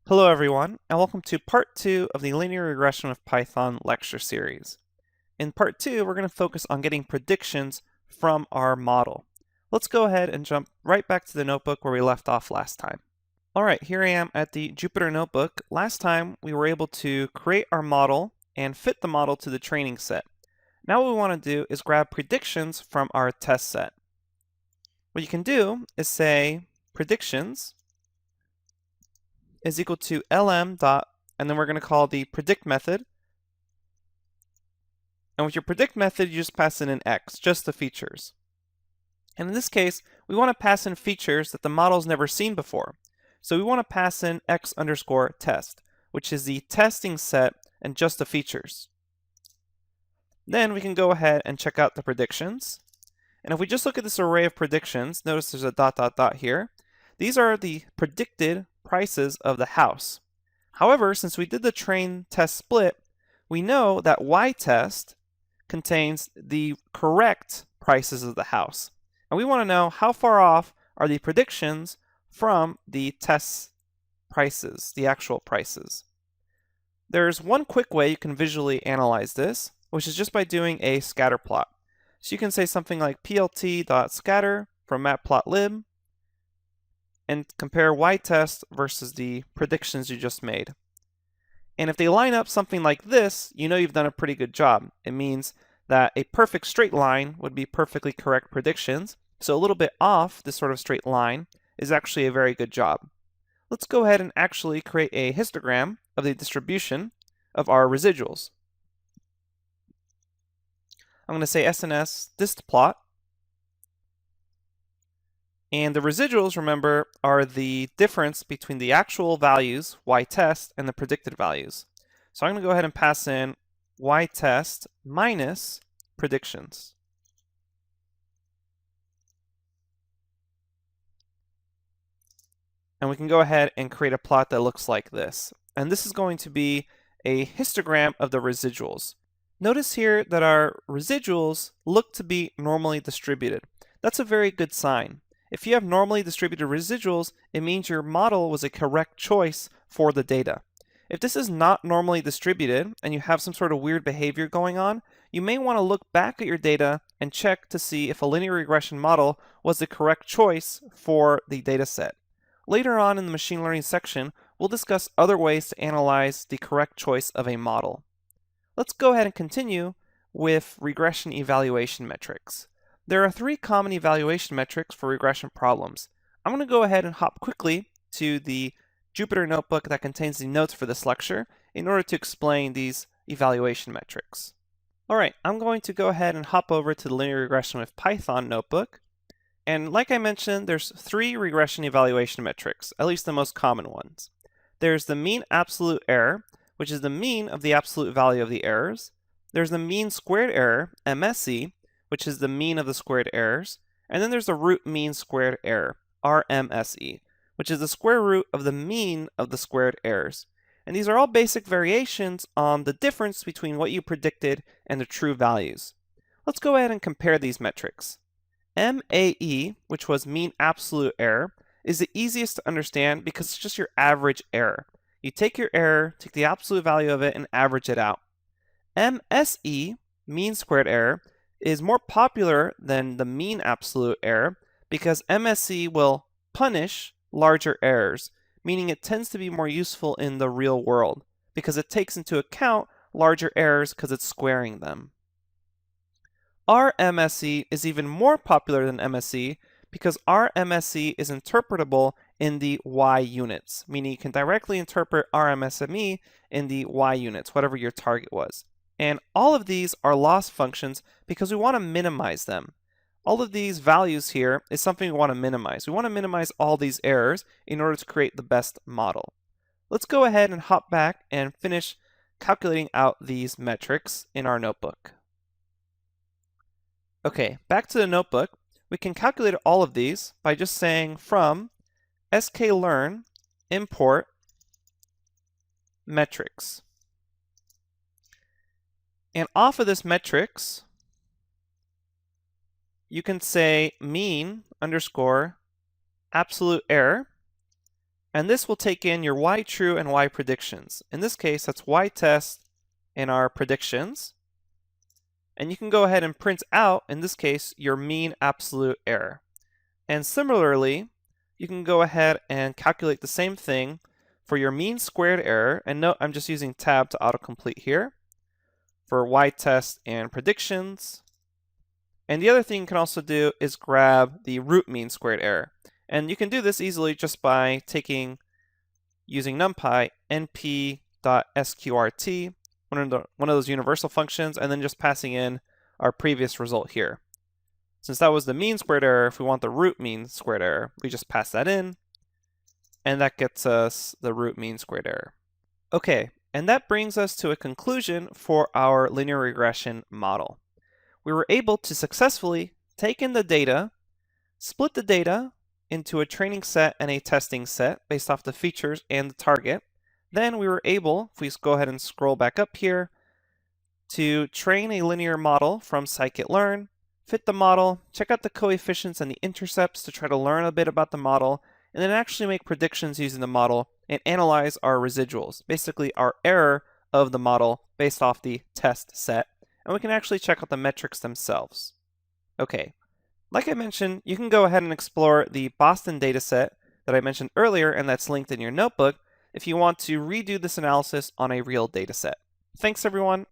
Hello everyone, and welcome to part 2 of the Linear Regression with Python lecture series. In part 2, we're going to focus on getting predictions from our model. Let's go ahead and jump right back to the notebook where we left off last time. Alright, here I am at the Jupyter notebook. Last time we were able to create our model and fit the model to the training set. Now what we want to do is grab predictions from our test set. What you can do is say predictions is equal to lm dot, and then we're going to call the predict method. And with your predict method, you just pass in an x, just the features. And in this case, we want to pass in features that the model's never seen before. So we want to pass in x underscore test, which is the testing set and just the features. Then we can go ahead and check out the predictions. And if we just look at this array of predictions, notice there's a dot dot dot here. These are the predicted prices of the house. However, since we did the train test split, we know that y-test contains the correct prices of the house. And we want to know how far off are the predictions from the test prices, the actual prices. There's one quick way you can visually analyze this, which is just by doing a scatter plot. So you can say something like plt.scatter from matplotlib and compare y-test versus the predictions you just made. And if they line up something like this, you know you've done a pretty good job. It means that a perfect straight line would be perfectly correct predictions. So a little bit off this sort of straight line is actually a very good job. Let's go ahead and actually create a histogram of the distribution of our residuals. I'm going to say SNS distplot. And the residuals, remember, are the difference between the actual values, y-test, and the predicted values. So I'm going to go ahead and pass in y-test minus predictions. And we can go ahead and create a plot that looks like this. And this is going to be a histogram of the residuals. Notice here that our residuals look to be normally distributed. That's a very good sign. If you have normally distributed residuals, it means your model was a correct choice for the data. If this is not normally distributed and you have some sort of weird behavior going on, you may want to look back at your data and check to see if a linear regression model was the correct choice for the data set. Later on in the machine learning section, we'll discuss other ways to analyze the correct choice of a model. Let's go ahead and continue with regression evaluation metrics. There are 3 common evaluation metrics for regression problems. I'm going to go ahead and hop quickly to the Jupyter notebook that contains the notes for this lecture in order to explain these evaluation metrics. Alright, I'm going to go ahead and hop over to the Linear Regression with Python notebook. And like I mentioned, there's 3 regression evaluation metrics, at least the most common ones. There's the mean absolute error, which is the mean of the absolute value of the errors. There's the mean squared error, MSE, which is the mean of the squared errors. And then there's the root mean squared error, RMSE, which is the square root of the mean of the squared errors. And these are all basic variations on the difference between what you predicted and the true values. Let's go ahead and compare these metrics. MAE, which was mean absolute error, is the easiest to understand because it's just your average error. You take your error, take the absolute value of it, and average it out. MSE, mean squared error, is more popular than the mean absolute error because MSE will punish larger errors, meaning it tends to be more useful in the real world because it takes into account larger errors because it's squaring them. RMSE is even more popular than MSE because RMSE is interpretable in the y units, meaning you can directly interpret RMSME in the y units, whatever your target was. And all of these are loss functions because we want to minimize them. All of these values here is something we want to minimize. We want to minimize all these errors in order to create the best model. Let's go ahead and hop back and finish calculating out these metrics in our notebook. Okay, back to the notebook. We can calculate all of these by just saying from Scikit-Learn import metrics. And off of this metrics, you can say mean underscore absolute error, And this will take in your y true and y predictions. In this case, that's y test and our predictions. And you can go ahead and print out, in this case, your mean absolute error. And similarly, you can go ahead and calculate the same thing for your mean squared error. And note, I'm just using tab to autocomplete here for y test and predictions. And the other thing you can also do is grab the root mean squared error. And you can do this easily just by using NumPy np.sqrt, one of those universal functions, and then just passing in our previous result here. Since that was the mean squared error, if we want the root mean squared error, we just pass that in, and that gets us the root mean squared error. Okay, and that brings us to a conclusion for our linear regression model. We were able to successfully take in the data, split the data into a training set and a testing set based off the features and the target. Then we were able, if we go ahead and scroll back up here, to train a linear model from Scikit-Learn, fit the model, check out the coefficients and the intercepts to try to learn a bit about the model, and then actually make predictions using the model and analyze our residuals, basically our error of the model based off the test set. And we can actually check out the metrics themselves. Okay, like I mentioned, you can go ahead and explore the Boston dataset that I mentioned earlier, and that's linked in your notebook if you want to redo this analysis on a real dataset. Thanks, everyone.